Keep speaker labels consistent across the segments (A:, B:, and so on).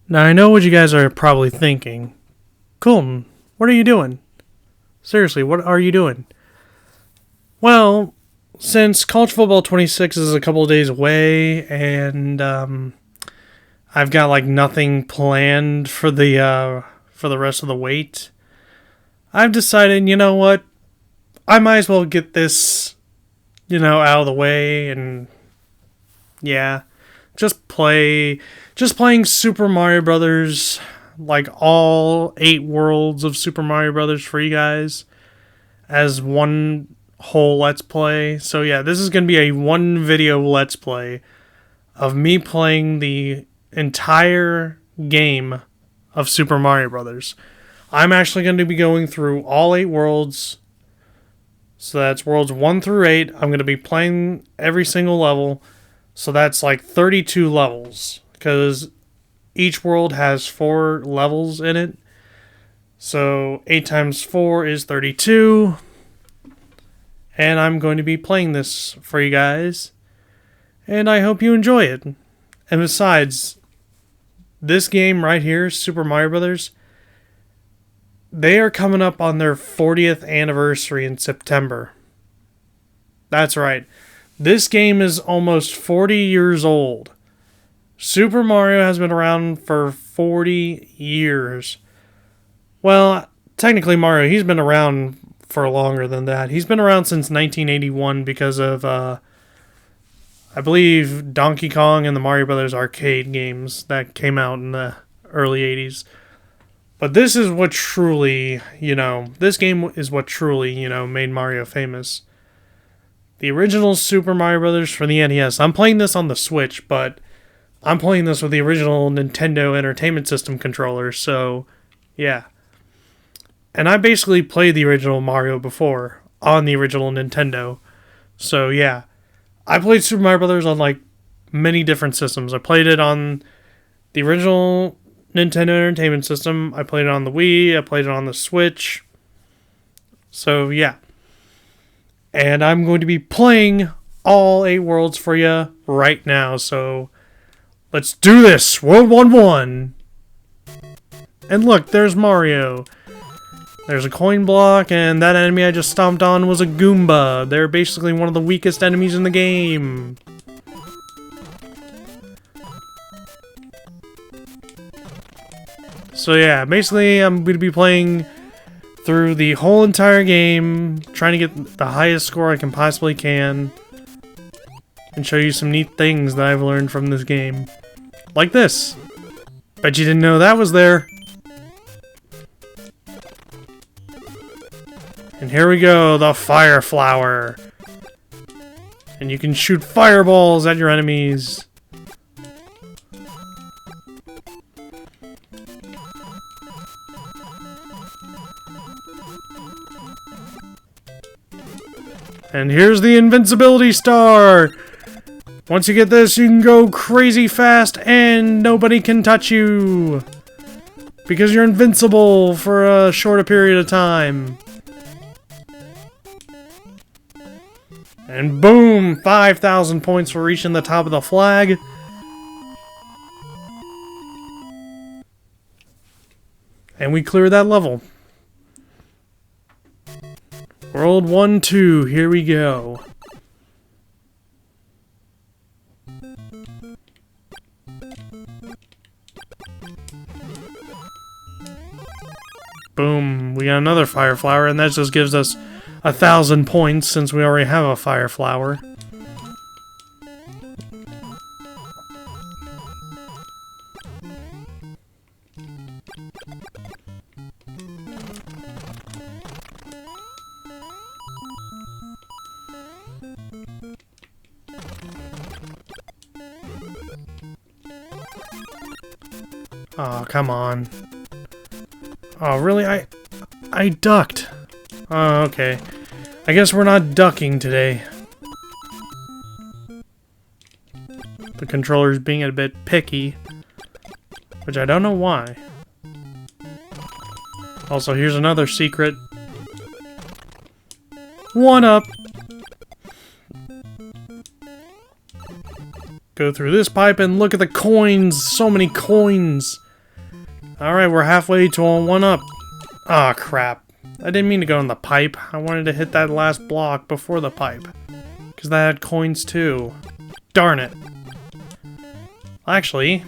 A: Now, I know what you guys are probably thinking. Colton, what are you doing? Seriously, what are you doing? Well, since College Football 26 is a couple of days away, and I've got like nothing planned for the rest of the wait, I've decided, you know what? I might as well get this, out of the way, and yeah, just playing Super Mario Brothers, like all 8 worlds of Super Mario Brothers for you guys as one whole Let's Play. So yeah, this is going to be a one video Let's Play of me playing the entire game of Super Mario Brothers. I'm actually going to be going through all 8 worlds. So that's worlds 1 through 8. I'm going to be playing every single level. So that's like 32 levels, because each world has 4 levels in it. So 8 times 4 is 32. And I'm going to be playing this for you guys. And I hope you enjoy it. And besides, this game right here, Super Mario Brothers, they are coming up on their 40th anniversary in September. That's right. This game is almost 40 years old. Super Mario has been around for 40 years. Well, technically Mario, he's been around for longer than that. He's been around since 1981 because of, I believe, Donkey Kong and the Mario Brothers arcade games that came out in the early 80s. But this is what truly, this game is what truly, made Mario famous. The original Super Mario Brothers for the NES. I'm playing this on the Switch, but I'm playing this with the original Nintendo Entertainment System controller, so yeah. And I basically played the original Mario before on the original Nintendo. So yeah. I played Super Mario Brothers on like many different systems. I played it on the original Nintendo Entertainment System. I played it on the Wii. I played it on the Switch. So yeah. And I'm going to be playing all 8 worlds for you right now. So let's do this. World 1-1. And look, there's Mario. There's a coin block, and that enemy I just stomped on was a Goomba. They're basically one of the weakest enemies in the game. So yeah, basically I'm going to be playing through the whole entire game, trying to get the highest score I can possibly can, and show you some neat things that I've learned from this game. Like this. Bet you didn't know that was there. And here we go, the Fire Flower. And you can shoot fireballs at your enemies. And here's the Invincibility Star! Once you get this, you can go crazy fast and nobody can touch you! Because you're invincible for a shorter period of time. And boom! 5,000 points for reaching the top of the flag. And we cleared that level. World 1-2, here we go. Boom, we got another Fire Flower, and that just gives us 1,000 points since we already have a Fire Flower. Oh, come on. Oh, really? I ducked. Oh, okay. I guess we're not ducking today. The controller's being a bit picky, which I don't know why. Also, here's another secret. 1-up! Go through this pipe and look at the coins! So many coins! Alright, we're halfway to a 1-up. Ah, crap. I didn't mean to go in the pipe. I wanted to hit that last block before the pipe. Because that had coins too. Darn it. Actually...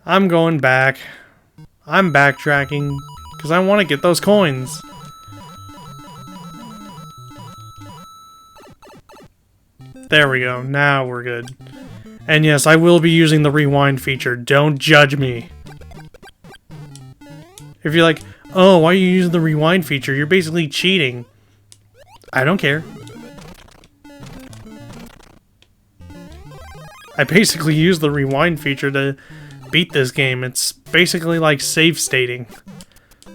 A: I'm going back. I'm backtracking. Because I want to get those coins. There we go. Now we're good. And yes, I will be using the rewind feature. Don't judge me. If you're like, oh, why are you using the rewind feature? You're basically cheating. I don't care. I basically use the rewind feature to beat this game. It's basically like save stating.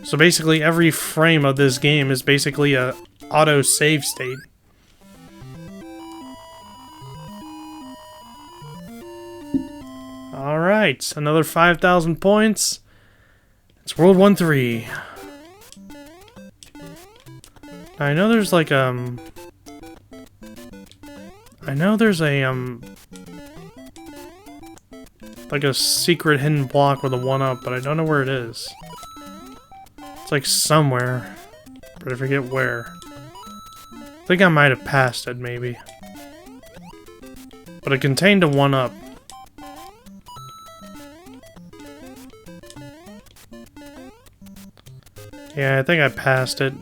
A: So basically every frame of this game is basically a auto save state. Alright, another 5,000 points. It's World 1-3. I know there's like I know there's a like a secret hidden block with a 1-up, but I don't know where it is. It's like somewhere, but I forget where. I think I might have passed it, maybe. But it contained a 1-up. Yeah, I think I passed it.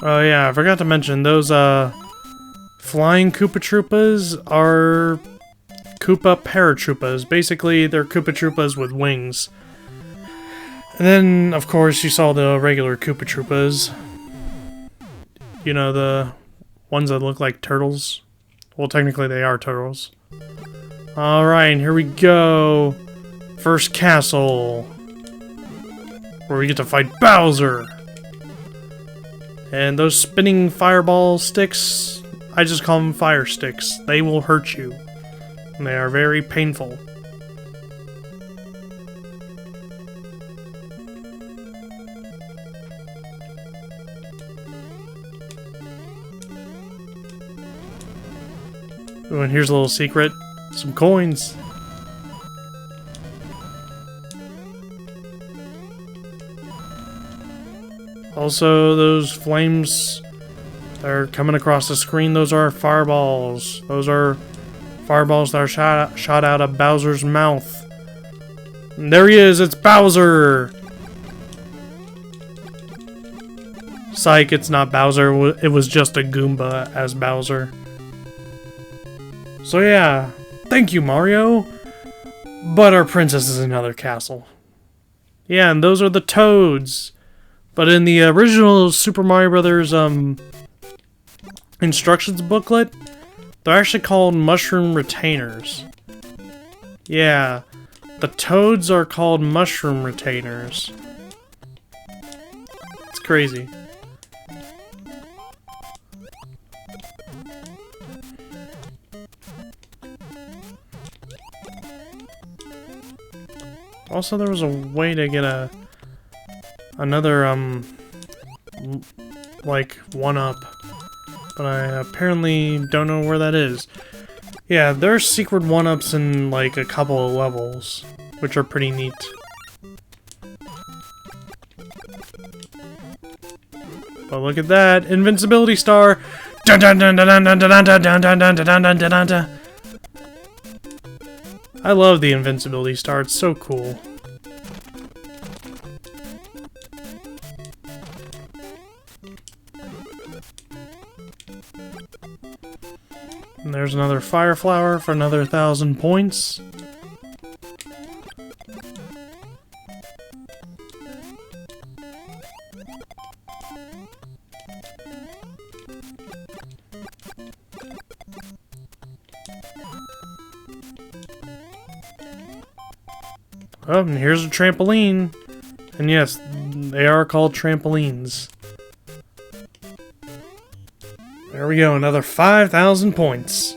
A: Oh yeah, I forgot to mention, those flying Koopa Troopas are Koopa Paratroopas. Basically, they're Koopa Troopas with wings. And then, of course, you saw the regular Koopa Troopas. You know, the ones that look like turtles. Well, technically they are turtles. Alright, here we go. First castle. Where we get to fight Bowser. And those spinning fireball sticks, I just call them fire sticks. They will hurt you. And they are very painful. Ooh, and here's a little secret. Some coins. Also, those flames that are coming across the screen, those are fireballs. Those are fireballs that are shot out of Bowser's mouth. And there he is, it's Bowser! Psych, it's not Bowser, it was just a Goomba as Bowser. So yeah, thank you, Mario! But our princess is in another castle. Yeah, and those are the Toads. But in the original Super Mario Brothers instructions booklet, they're actually called mushroom retainers. Yeah, the Toads are called mushroom retainers. It's crazy. Also, there was a way to get another, like, 1-up. But I apparently don't know where that is. Yeah, there's secret 1-ups in, like, a couple of levels, which are pretty neat. But look at that! Invincibility Star! Dun dun dun dun dun dun dun dun dun dun dun dun dun dun dun. I love the Invincibility Star, it's so cool. And there's another Fire Flower for another 1,000 points. Oh, and here's a trampoline. And yes, they are called trampolines. There we go, another 5,000 points.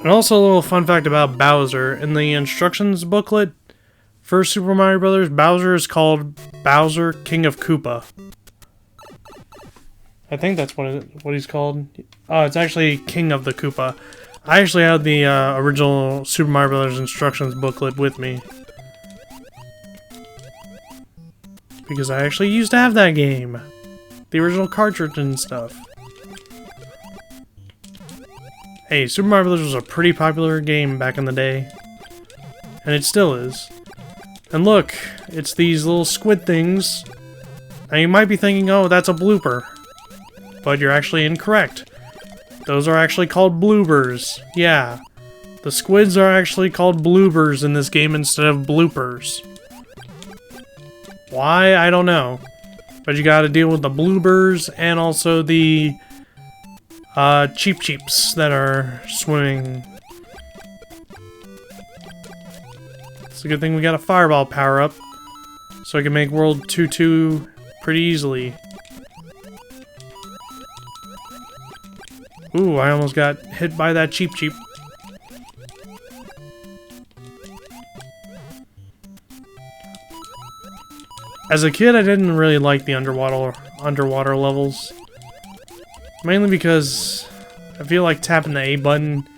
A: And also a little fun fact about Bowser. In the instructions booklet for Super Mario Bros., Bowser is called Bowser, King of Koopa. I think that's what he's called. Oh, it's actually King of the Koopa. I actually had the original Super Mario Bros. Instructions booklet with me. Because I actually used to have that game. The original cartridge and stuff. Hey, Super Mario Bros. Was a pretty popular game back in the day. And it still is. And look, it's these little squid things. Now you might be thinking, oh, that's a blooper. But you're actually incorrect. Those are actually called bloopers. Yeah. The squids are actually called bloopers in this game instead of bloopers. Why? I don't know. But you gotta deal with the bloopers and also the Cheep Cheeps that are swimming. It's a good thing we got a fireball power up, so I can make World 2-2 pretty easily. Ooh, I almost got hit by that Cheep Cheep. As a kid, I didn't really like the underwater levels. Mainly because I feel like tapping the A button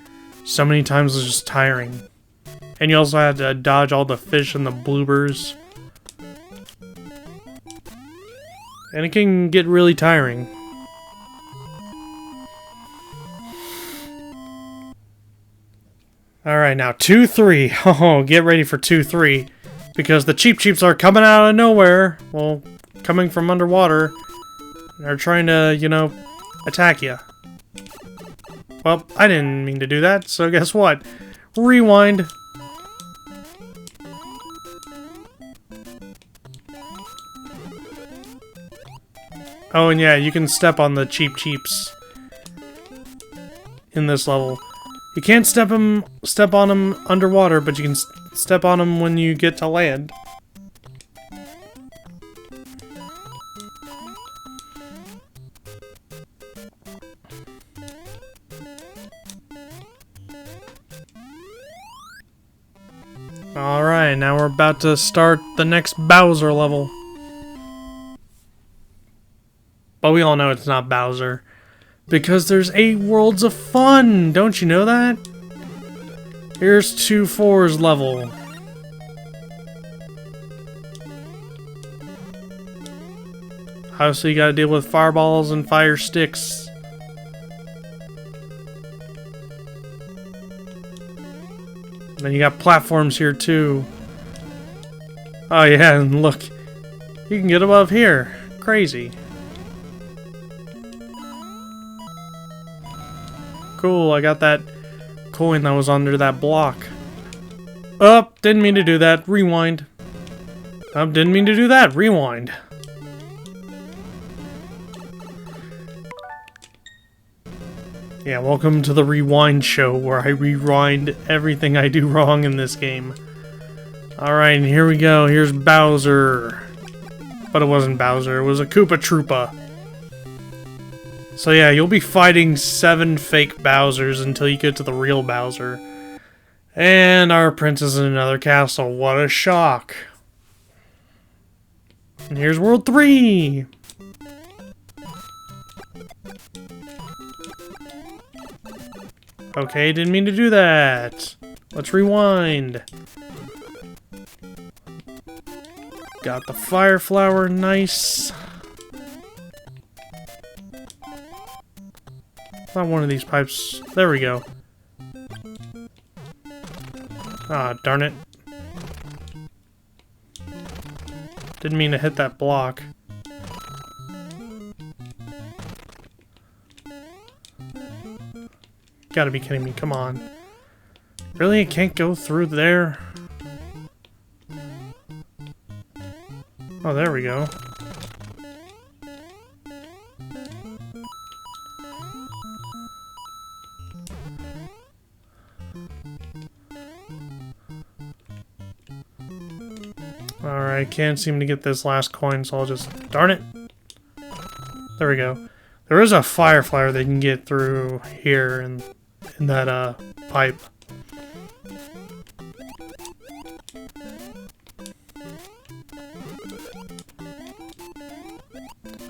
A: so many times was just tiring. And you also had to dodge all the fish and the bloopers. And it can get really tiring. Alright, now 2-3. Oh, get ready for 2-3. Because the Cheep Cheeps are coming out of nowhere. Well, coming from underwater. They're trying to, you know, attack you. Well, I didn't mean to do that, so guess what? Rewind. Oh, and yeah, you can step on the Cheep Cheeps in this level. You can't step on them underwater, but you can step on them when you get to land. Alright, now we're about to start the next Bowser level. But we all know it's not Bowser. Because there's 8 worlds of fun! Don't you know that? Here's 2-4's level. Obviously you gotta deal with fireballs and fire sticks. And then you got platforms here too. Oh yeah, and look. You can get above here. Crazy. Cool, I got that coin that was under that block. Oh, didn't mean to do that. Rewind. Oh, didn't mean to do that. Rewind. Yeah, welcome to the Rewind Show, where I rewind everything I do wrong in this game. Alright, and here we go. Here's Bowser. But it wasn't Bowser, it was a Koopa Troopa. So yeah, you'll be fighting 7 fake Bowsers until you get to the real Bowser. And our princess in another castle. What a shock. And here's World 3! Okay, didn't mean to do that. Let's rewind. Got the fire flower, nice. Not one of these pipes. There we go. Ah, darn it. Didn't mean to hit that block. Gotta be kidding me, come on. Really? It can't go through there? Oh, there we go. Alright, can't seem to get this last coin, so I'll just... Darn it! There we go. There is a fire flower they can get through here in that pipe.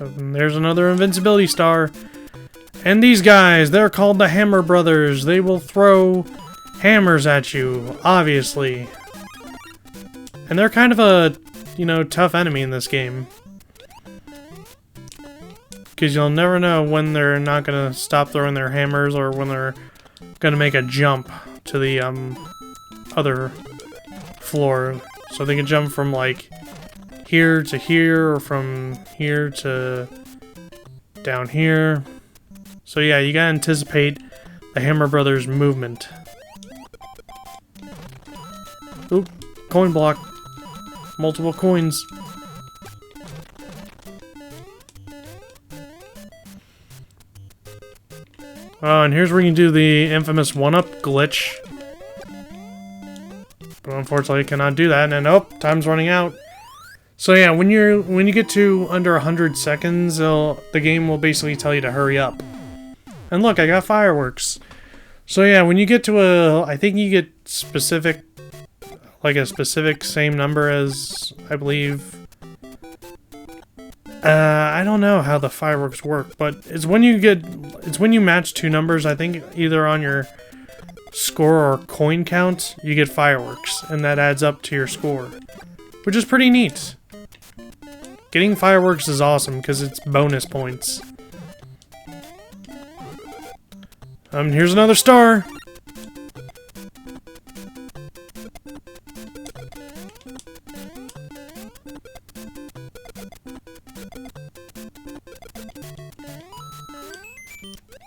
A: And there's another invincibility star. And these guys, they're called the Hammer Brothers. They will throw hammers at you, obviously. And they're kind of a, you know, tough enemy in this game. Because you'll never know when they're not going to stop throwing their hammers or when they're going to make a jump to the other floor. So they can jump from, like, here to here, or from here to down here. So yeah, you gotta anticipate the Hammer Brothers' movement. Oop, coin block. Multiple coins. Oh, and here's where you can do the infamous one-up glitch. But unfortunately, I cannot do that, and oh, time's running out. So yeah, when you get to under 100 seconds, the game will basically tell you to hurry up. And look, I got fireworks. So yeah, when you get to I think you get specific, like a specific same number as, I believe, I don't know how the fireworks work, but it's when you match two numbers, I think either on your score or coin count, you get fireworks, and that adds up to your score, which is pretty neat. Getting fireworks is awesome because it's bonus points. Here's another star.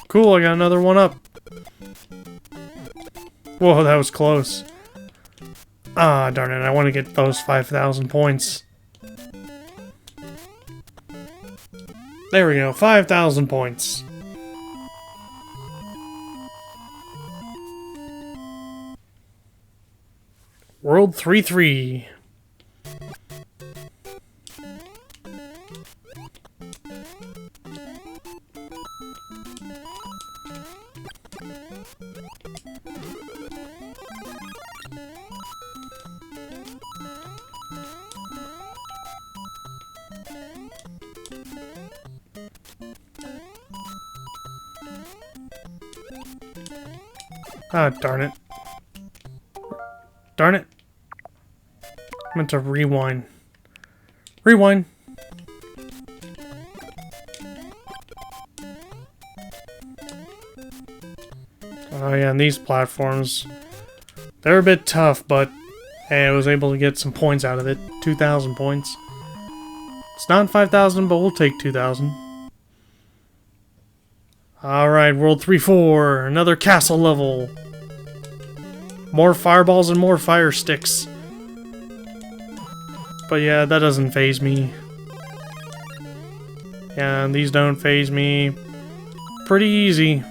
A: Cool, I got another one up. Whoa, that was close. Ah, darn it, I want to get those 5,000 points. There we go, 5,000 points. World 3-3. Ah, darn it. Darn it. I meant to rewind. Rewind. Oh yeah, and these platforms, they're a bit tough, but hey, I was able to get some points out of it. 2,000 points. It's not 5,000, but we'll take 2,000. Alright, World 3-4, another castle level. More fireballs and more fire sticks. But yeah, that doesn't faze me. Yeah, and these don't faze me. Pretty easy.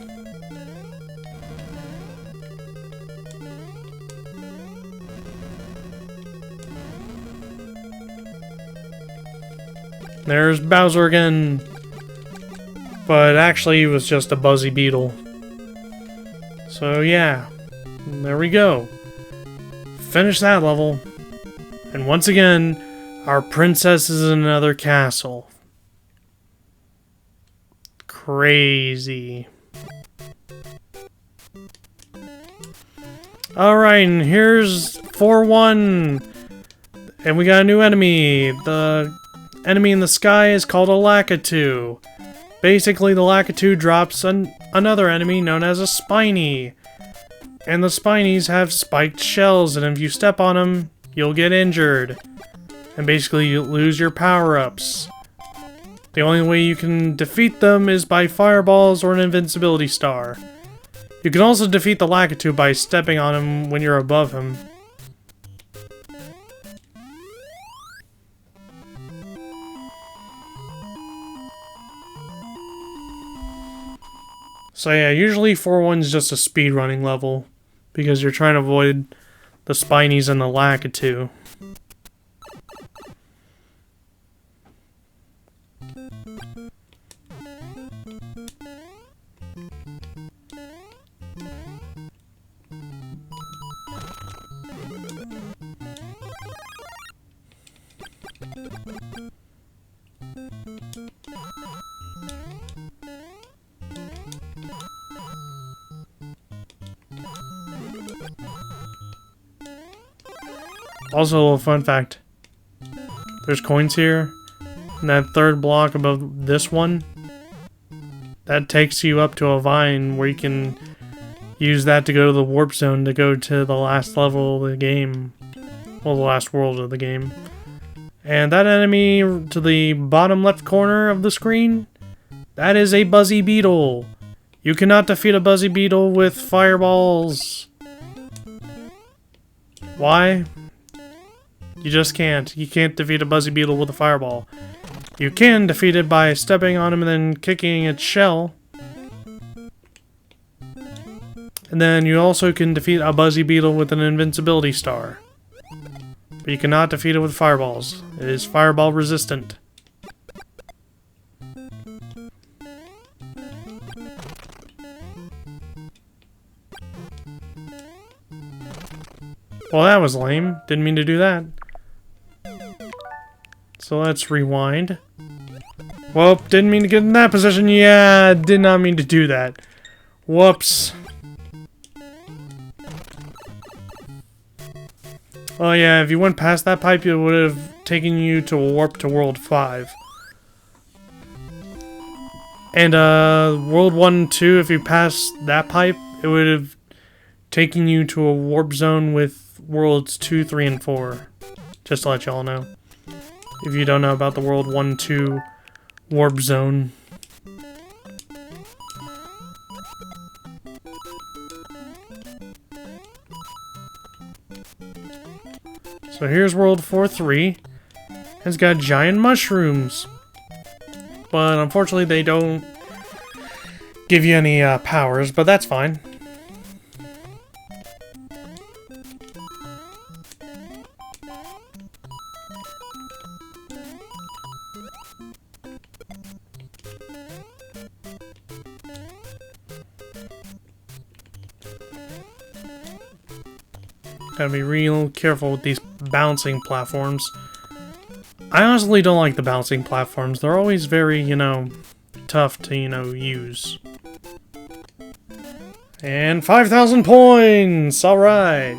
A: There's Bowser again. But actually, he was just a Buzzy Beetle. So yeah, there we go. Finish that level. And once again, our princess is in another castle. Crazy. Alright, and here's 4-1. And we got a new enemy. The enemy in the sky is called a Lakitu. Basically, the Lakitu drops another enemy known as a Spiny. And the Spinies have spiked shells, and if you step on them, you'll get injured. And basically, you lose your power-ups. The only way you can defeat them is by fireballs or an invincibility star. You can also defeat the Lakitu by stepping on him when you're above him. So yeah, usually 4-1 is just a speedrunning level, because you're trying to avoid the Spinies and the Lakitu. Also, a little fun fact. There's coins here. And that third block above this one, that takes you up to a vine where you can use that to go to the warp zone to go to the last level of the game. Well, the last world of the game. And that enemy to the bottom left corner of the screen, that is a Buzzy Beetle. You cannot defeat a Buzzy Beetle with fireballs. Why? You just can't. You can't defeat a Buzzy Beetle with a fireball. You can defeat it by stepping on him and then kicking its shell. And then you also can defeat a Buzzy Beetle with an invincibility star. But you cannot defeat it with fireballs. It is fireball resistant. Well, that was lame. Didn't mean to do that. So let's rewind. Well, didn't mean to get in that position. Yeah, did not mean to do that. Whoops. Oh yeah, if you went past that pipe, it would have taken you to a warp to World 5. And World 1 and 2, if you passed that pipe, it would have taken you to a warp zone with Worlds 2, 3, and 4. Just to let y'all know. If you don't know about the World 1 and 2 warp zone. So here's World 4-3. It's got giant mushrooms. But unfortunately they don't give you any powers, but that's fine. Gotta be real careful with these bouncing platforms. I honestly don't like the bouncing platforms. They're always very, tough to, use. And 5,000 points! Alright!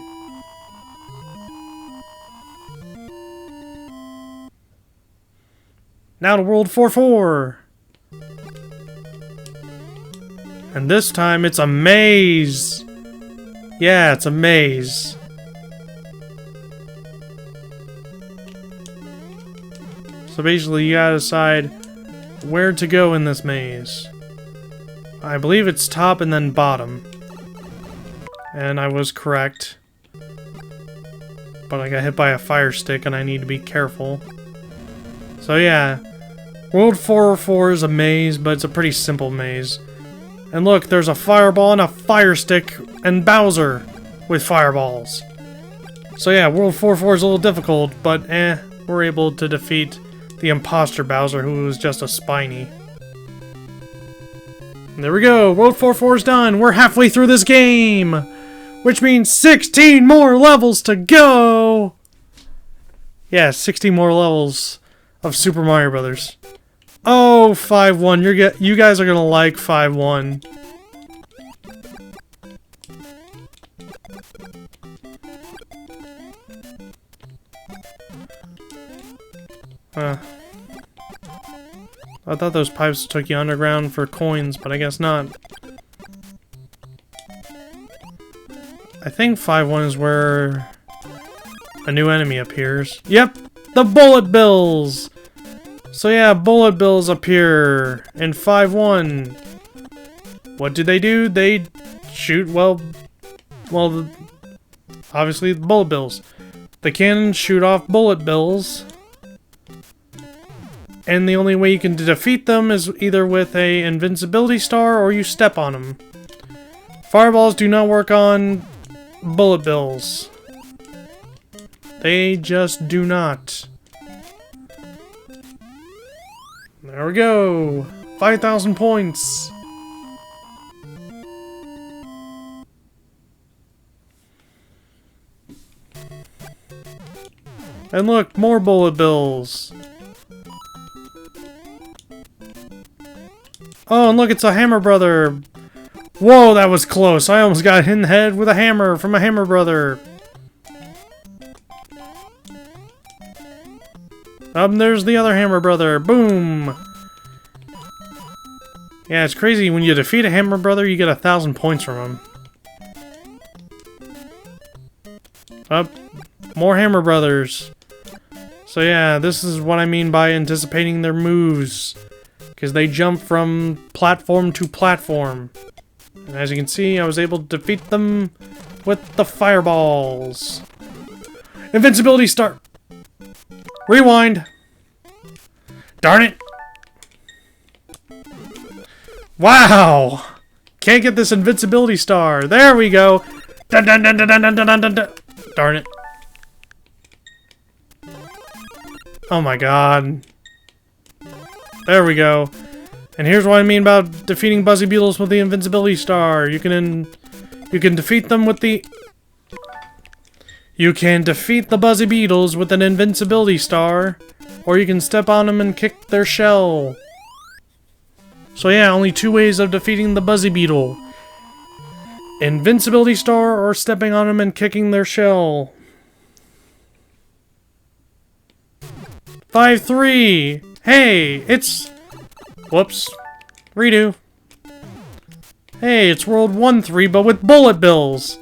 A: Now to World 4-4! And this time it's a maze! Yeah, it's a maze. So basically, you gotta decide where to go in this maze. I believe it's top and then bottom. And I was correct. But I got hit by a fire stick and I need to be careful. So yeah, World 4-4 is a maze, but it's a pretty simple maze. And look, there's a fireball and a fire stick and Bowser with fireballs. So yeah, World 4-4 is a little difficult, but we're able to defeat the imposter Bowser, who was just a Spiny. And there we go, World 4-4 is done. We're halfway through this game, which means 16 more levels to go. Yeah, 16 more levels of Super Mario Brothers. Oh, 5-1. You guys are gonna like 5-1. I thought those pipes took you underground for coins, but I guess not. I think 5-1 is where a new enemy appears. Yep, the Bullet Bills! So yeah, Bullet Bills appear in 5-1. What do? They shoot, obviously the Bullet Bills. The cannons shoot off Bullet Bills. And the only way you can defeat them is either with a invincibility star or you step on them. Fireballs do not work on Bullet Bills. They just do not. There we go. 5,000 points. And look, more Bullet Bills. Oh, and look, it's a Hammer Brother. Whoa, that was close. I almost got hit in the head with a hammer from a Hammer Brother. There's the other Hammer Brother. Boom. Yeah, it's crazy. When you defeat a Hammer Brother, you get 1,000 points from him. More Hammer Brothers. So yeah, this is what I mean by anticipating their moves. Because they jump from platform to platform. And as you can see, I was able to defeat them with the fireballs. Invincibility start. Rewind. Darn it. Wow. Can't get this invincibility star. There we go. Dun, dun, dun, dun, dun, dun, dun, dun, dun. Darn it. Oh my god. There we go. And here's what I mean about defeating Buzzy Beetles with the invincibility star. You can defeat them with the... You can defeat the Buzzy Beetles with an invincibility star, or you can step on them and kick their shell. So yeah, only 2 ways of defeating the Buzzy Beetle. Invincibility star or stepping on them and kicking their shell. 5-3! Hey, it's... Whoops. Redo. Hey, it's World 1-3, but with bullet bills!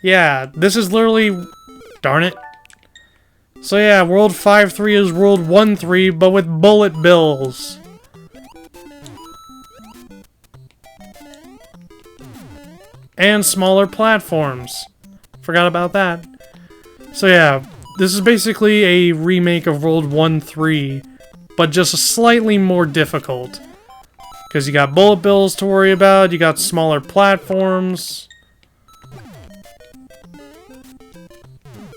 A: Yeah, this is literally... Darn it. So yeah, World 5-3 is World 1-3, but with bullet bills. And smaller platforms. Forgot about that. So yeah, this is basically a remake of World 1-3, but just slightly more difficult. Because you got bullet bills to worry about, you got smaller platforms.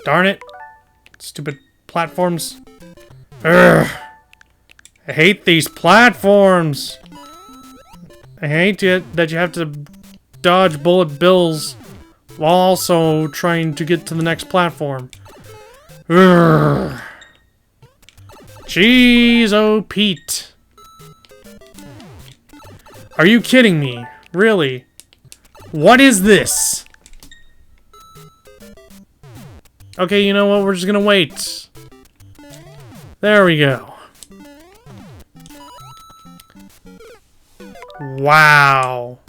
A: Darn it. Stupid platforms. Urgh. I hate these platforms. I hate it that you have to dodge bullet bills while also trying to get to the next platform. Urgh. Jeez, oh Pete. Are you kidding me? Really? What is this? Okay, you know what? We're just gonna wait. There we go. Wow.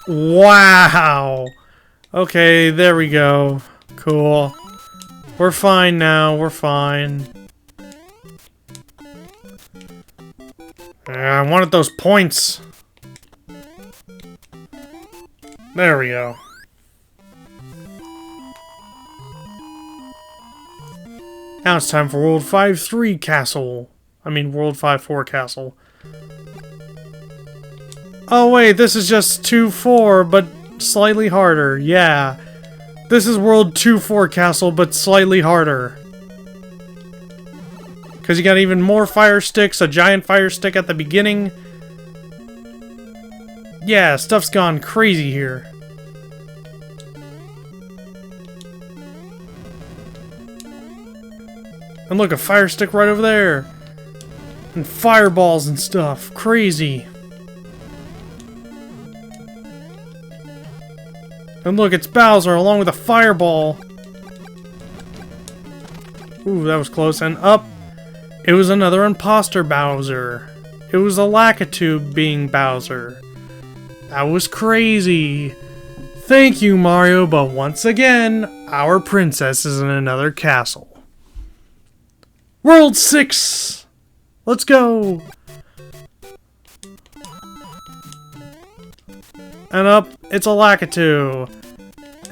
A: Wow. Okay, there we go. Cool. We're fine now. We're fine. I wanted those points. There we go. Now it's time for World 5-3 Castle. I mean, World 5-4 Castle. Oh wait, this is just 2-4, but slightly harder. Yeah. This is World 2-4 Castle, but slightly harder. Because you got even more fire sticks, a giant fire stick at the beginning. Yeah, stuff's gone crazy here. And look, a fire stick right over there. And fireballs and stuff. Crazy. And look, it's Bowser along with a fireball. Ooh, that was close. And up, it was another imposter Bowser. It was a Lakitu being Bowser. That was crazy. Thank you, Mario, but once again, our princess is in another castle. World 6! Let's go! And up, it's a Lakitu.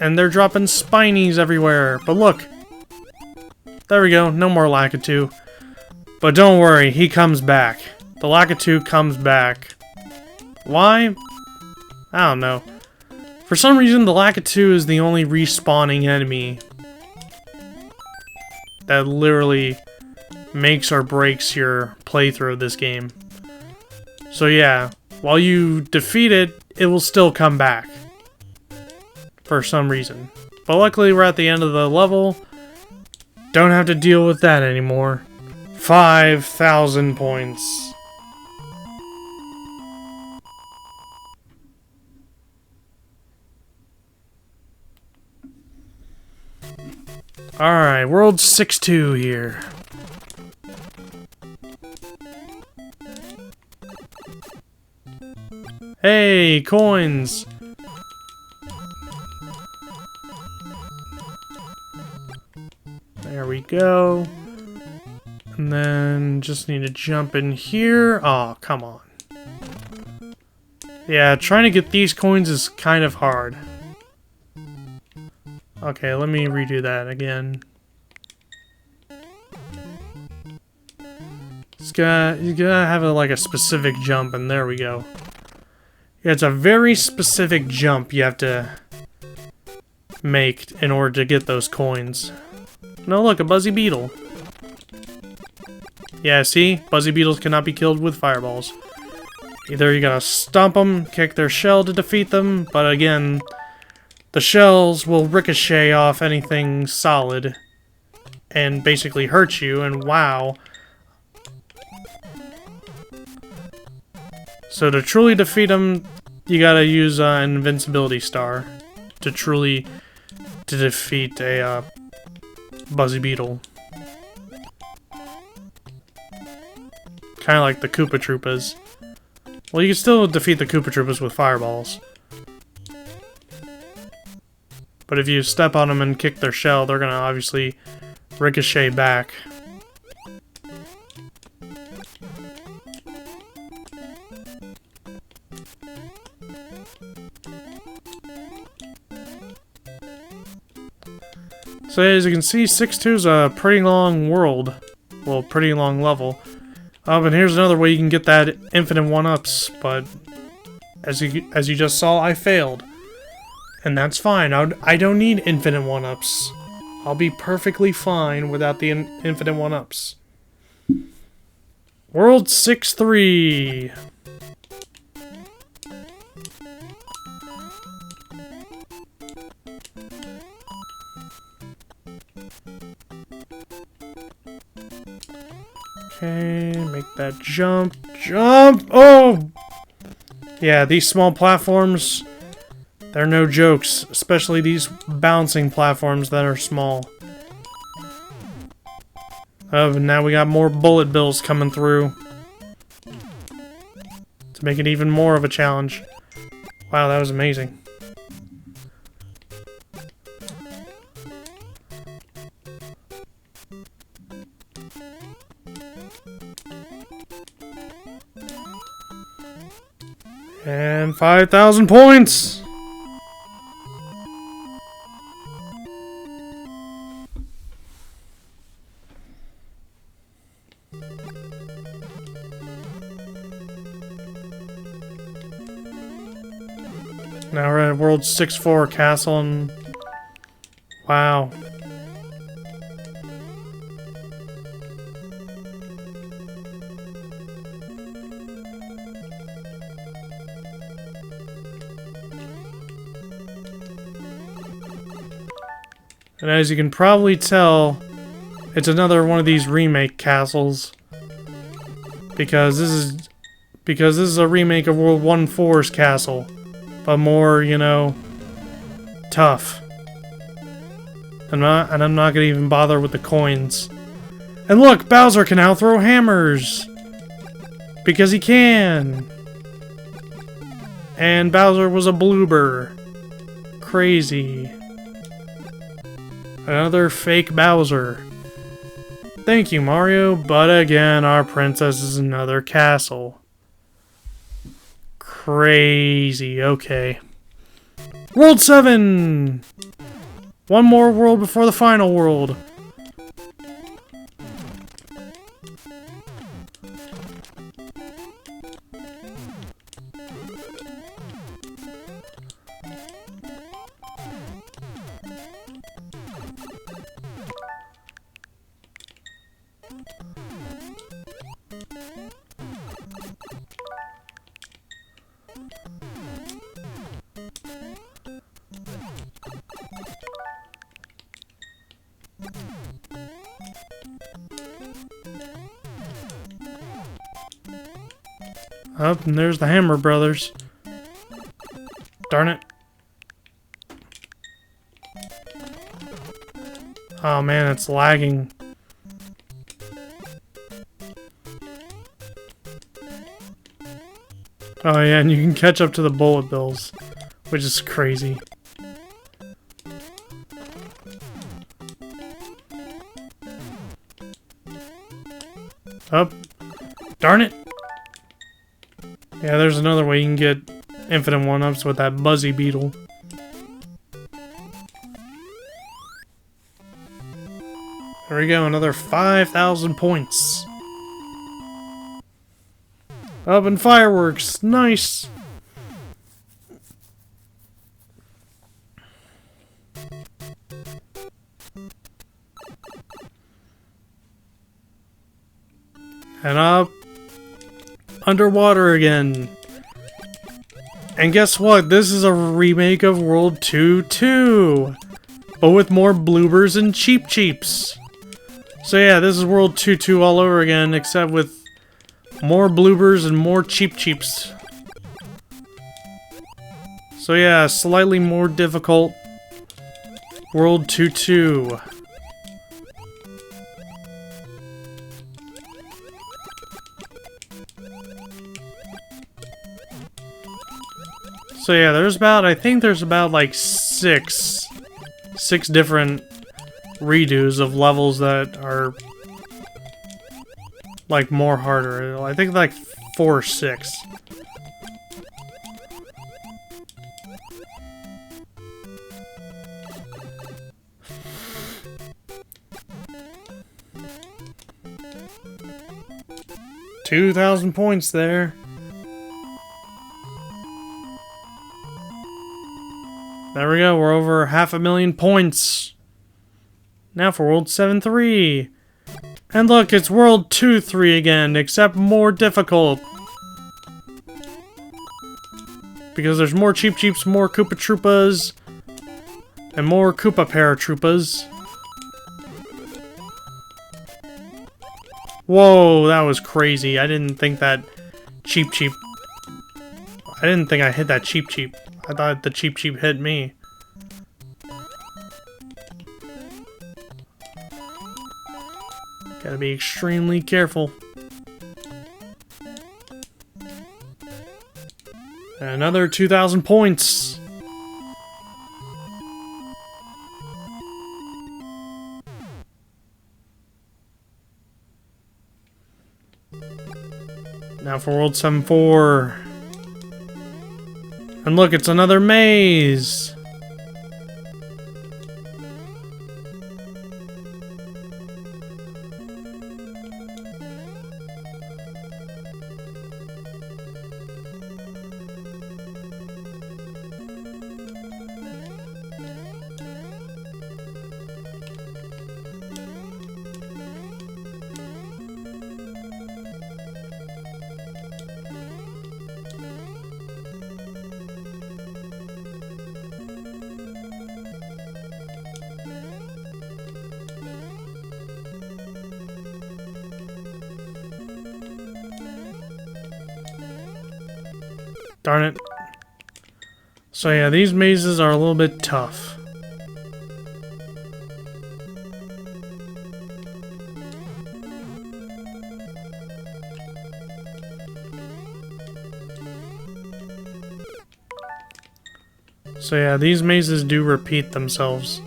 A: And they're dropping Spinies everywhere. But look. There we go, no more Lakitu. But don't worry, he comes back. The Lakitu comes back. Why? I don't know. For some reason, the Lakitu is the only respawning enemy that literally makes or breaks your playthrough of this game. So yeah, while you defeat it, it will still come back. For some reason. But luckily we're at the end of the level. Don't have to deal with that anymore. 5,000 points. Alright, World 6-2 here. Hey, coins! There we go. And then just need to jump in here. Oh, come on. Yeah, trying to get these coins is kind of hard. Okay, let me redo that again. You gotta have like a specific jump, and there we go. Yeah, it's a very specific jump you have to make in order to get those coins. No, look, a Buzzy Beetle. Yeah, see? Buzzy Beetles cannot be killed with fireballs. Either you gotta stomp them, kick their shell to defeat them, but again, the shells will ricochet off anything solid and basically hurt you, and wow. So to truly defeat them, you gotta use an invincibility star to defeat a Buzzy Beetle. Kind of like the Koopa Troopas. Well, you can still defeat the Koopa Troopas with fireballs. But if you step on them and kick their shell, they're gonna obviously ricochet back. So as you can see, 6-2 is a pretty long world. Well, pretty long level. And here's another way you can get that infinite 1-ups, but as you just saw, I failed. And that's fine. I don't need infinite 1-ups. I'll be perfectly fine without the infinite 1-ups. World 6-3. Okay, make that jump. Jump! Oh! Yeah, these small platforms, they're no jokes. Especially these bouncing platforms that are small. Oh, now we got more bullet bills coming through. To make it even more of a challenge. Wow, that was amazing. And 5,000 points! Now we're at World 6-4 Castle, and wow. And as you can probably tell, it's another one of these remake castles. Because this is a remake of World 1-4's castle. But more, you know, tough. And I'm not gonna even bother with the coins. And look, Bowser can now throw hammers! Because he can! And Bowser was a bloober. Crazy. Another fake Bowser. Thank you, Mario, but again, our princess is another castle. Crazy, okay. World 7! One more world before the final world. Oh, and there's the Hammer Brothers. Darn it. Oh man, it's lagging. Oh yeah, and you can catch up to the bullet bills, which is crazy. Oh, darn it! Yeah, there's another way you can get infinite one-ups with that Buzzy Beetle. There we go, another 5,000 points. Up in fireworks, nice! And up underwater again. And guess what? This is a remake of World 2-2, but with more bloopers and Cheep Cheeps. So yeah, this is World 2-2 all over again, except with more bloopers and more Cheep Cheeps. So yeah, slightly more difficult World 2-2. So yeah, I think there's about like six different redos of levels that are like more harder. I think like 4 or 6. $2,000 points there. There we go, we're over 500,000 points. Now for World 7-3. And look, it's World 2-3 again, except more difficult. Because there's more Cheep Cheeps, more Koopa Troopas, and more Koopa Paratroopas. Whoa, that was crazy. I didn't think that Cheep Cheep... I didn't think I hit that Cheep Cheep. I thought the Cheep Cheep hit me. Gotta be extremely careful. Another 2,000 points. Now for World 7-4. And look, it's another maze! Darn it. So yeah, these mazes are a little bit tough. So yeah, these mazes do repeat themselves.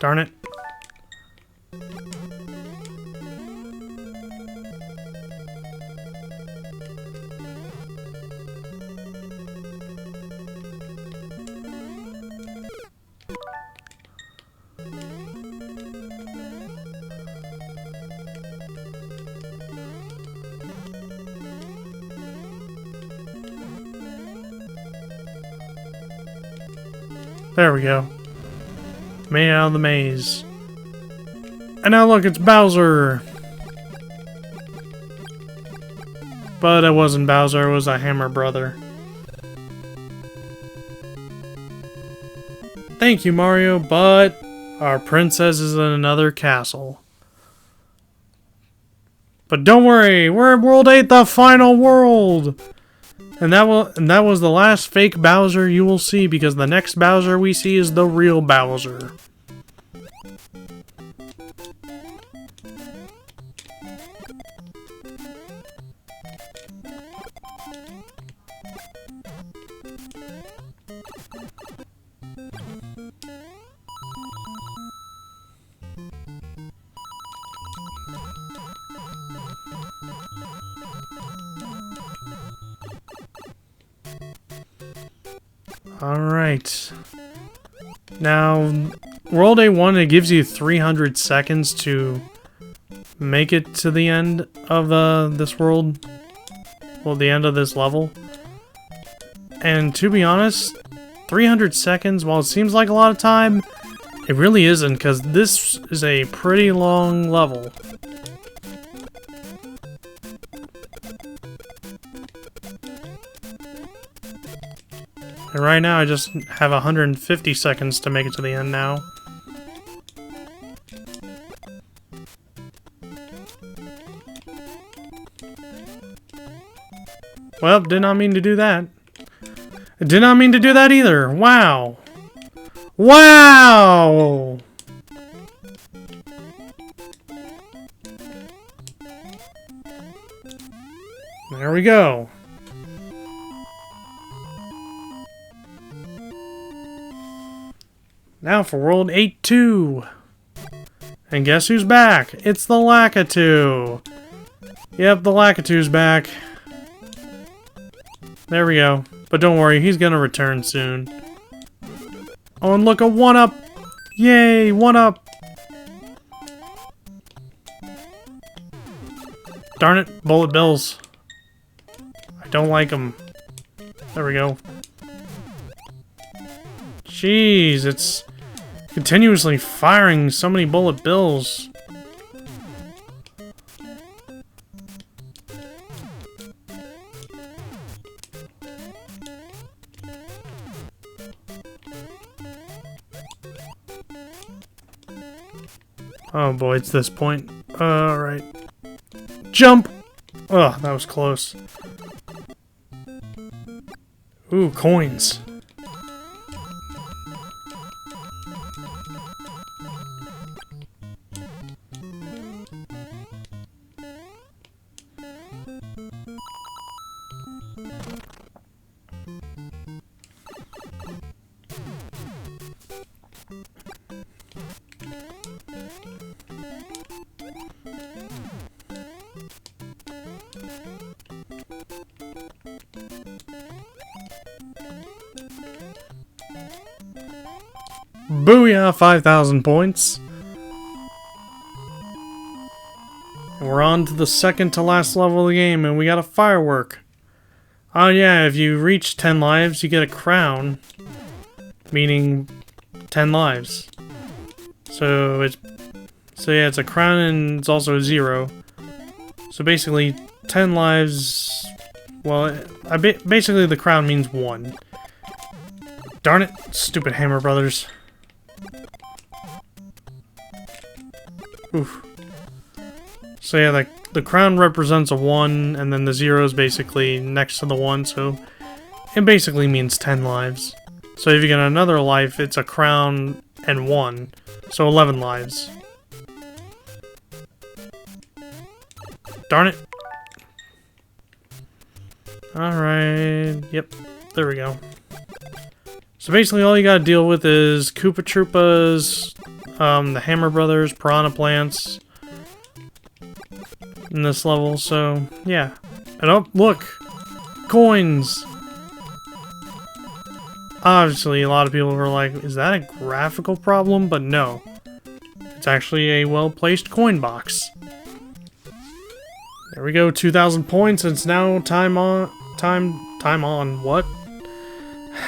A: Darn it. There we go. Made it out of the maze. And now look, it's Bowser! But it wasn't Bowser, it was a Hammer Brother. Thank you, Mario, but our princess is in another castle. But don't worry, we're at World 8, the final world! And that was the last fake Bowser you will see, because the next Bowser we see is the real Bowser. Alright. Now, World A1, it gives you 300 seconds to make it to the end of this world. Well, the end of this level. And to be honest, 300 seconds, while it seems like a lot of time, it really isn't, because this is a pretty long level. And right now I just have 150 seconds to make it to the end now. Well, did not mean to do that. I did not mean to do that either. Wow. Wow! There we go. Now for World 8-2. And guess who's back? It's the Lakitu. Yep, the Lakitu's back. There we go. But don't worry, he's gonna return soon. Oh, and look, a 1-up! Yay, 1-up! Darn it, bullet bills. I don't like them. There we go. Jeez, it's continuously firing so many bullet bills. Oh boy, it's this point. Alright. Jump! Oh, that was close. Ooh, coins. Booyah, 5,000 points. And we're on to the second to last level of the game, and we got a firework. Oh yeah, if you reach 10 lives, you get a crown, meaning 10 lives. So yeah, it's a crown and it's also a 0. So basically, 10 lives. Well, basically the crown means 1. Darn it, stupid Hammer Brothers. Oof. So yeah, the crown represents a 1, and then the 0 is basically next to the 1, so it basically means 10 lives. So if you get another life, it's a crown and 1, so 11 lives. Darn it. Alright, yep, there we go. So basically all you gotta deal with is Koopa Troopas, the Hammer Brothers, Piranha Plants in this level, so yeah. And oh, look! Coins! Obviously, a lot of people were like, is that a graphical problem? But no. It's actually a well-placed coin box. There we go, 2,000 points, and it's now time on, what?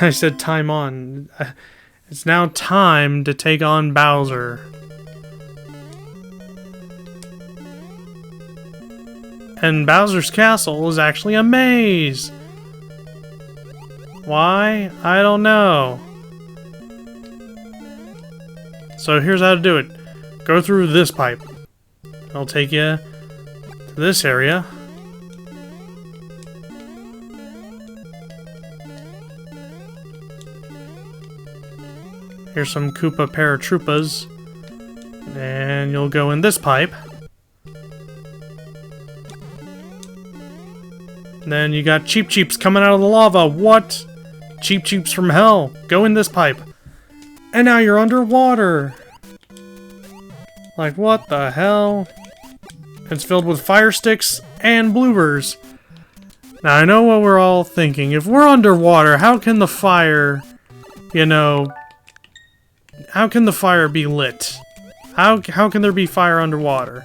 A: I said time on. It's now time to take on Bowser. And Bowser's Castle is actually a maze! Why? I don't know. So here's how to do it. Go through this pipe. I'll take you to this area. Here's some Koopa Paratroopas. And you'll go in this pipe. Then you got Cheep Cheeps coming out of the lava. What? Cheep Cheeps from hell. Go in this pipe. And now you're underwater. Like, what the hell? It's filled with fire sticks and bloopers. Now, I know what we're all thinking. If we're underwater, how can the fire, you know... How can the fire be lit? How can there be fire underwater?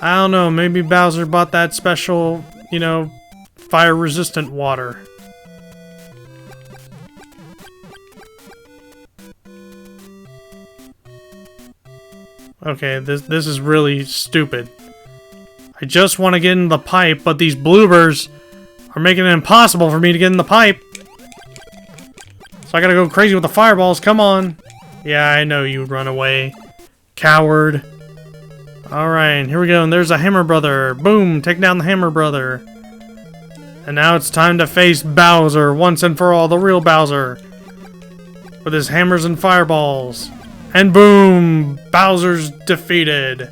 A: I don't know, maybe Bowser bought that special, you know, fire-resistant water. Okay, this is really stupid. I just want to get in the pipe, but these bloopers are making it impossible for me to get in the pipe. So I gotta go crazy with the fireballs, come on. Yeah, I know you'd run away. Coward. Alright, here we go, and there's a Hammer Brother. Boom, take down the Hammer Brother. And now it's time to face Bowser, once and for all, the real Bowser. With his hammers and fireballs. And boom! Bowser's defeated.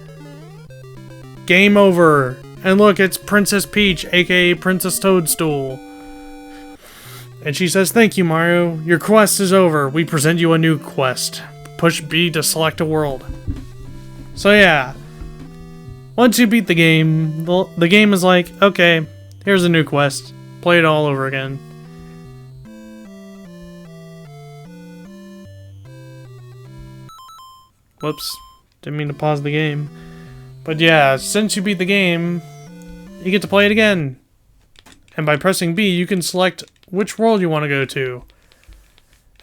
A: Game over. And look, it's Princess Peach, aka Princess Toadstool. And she says, "Thank you, Mario. Your quest is over. We present you a new quest. Push B to select a world." So yeah. Once you beat the game is like, okay, here's a new quest. Play it all over again. Whoops. Didn't mean to pause the game. But yeah, since you beat the game, you get to play it again. And by pressing B, you can select which world you want to go to.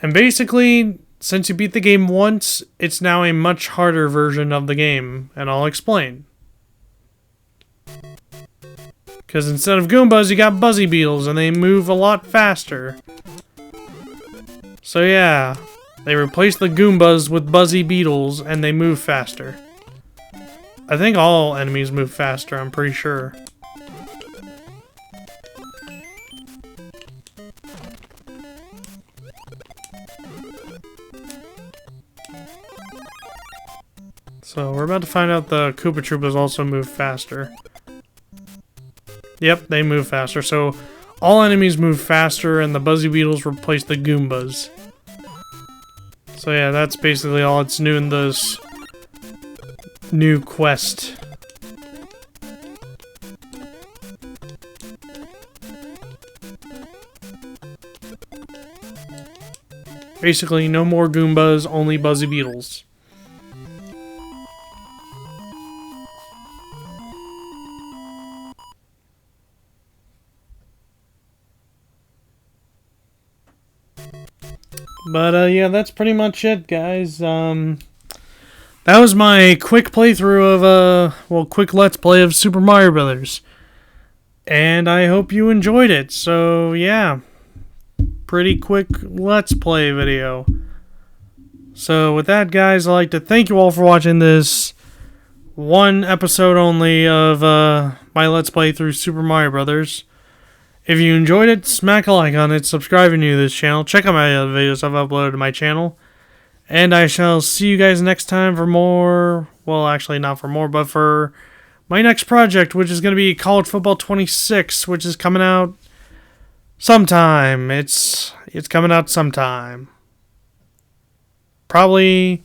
A: And basically, since you beat the game once, it's now a much harder version of the game. And I'll explain. Because instead of Goombas, you got Buzzy Beetles, and they move a lot faster. So yeah. They replaced the Goombas with Buzzy Beetles, and they move faster. I think all enemies move faster, I'm pretty sure. So, we're about to find out the Koopa Troopas also move faster. Yep, they move faster. So, all enemies move faster, and the Buzzy Beetles replace the Goombas. So yeah, that's basically all that's new in this new quest. Basically, no more Goombas, only Buzzy Beetles. But yeah, that's pretty much it, guys. That was my quick playthrough of, well, quick Let's Play of Super Mario Brothers. And I hope you enjoyed it. So, yeah. Pretty quick Let's Play video. So, with that, guys, I'd like to thank you all for watching this one episode only of my Let's Play through Super Mario Brothers. If you enjoyed it, smack a like on it, subscribe if you're new to this channel, check out my other videos I've uploaded to my channel, and I shall see you guys next time for more, well, actually not for more, but for my next project, which is going to be College Football 26, which is coming out sometime. It's coming out sometime. Probably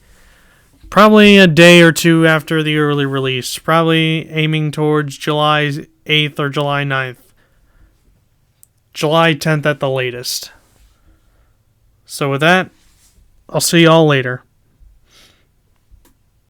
A: a day or two after the early release, probably aiming towards July 8th or July 9th. July 10th at the latest. So with that, I'll see y'all later.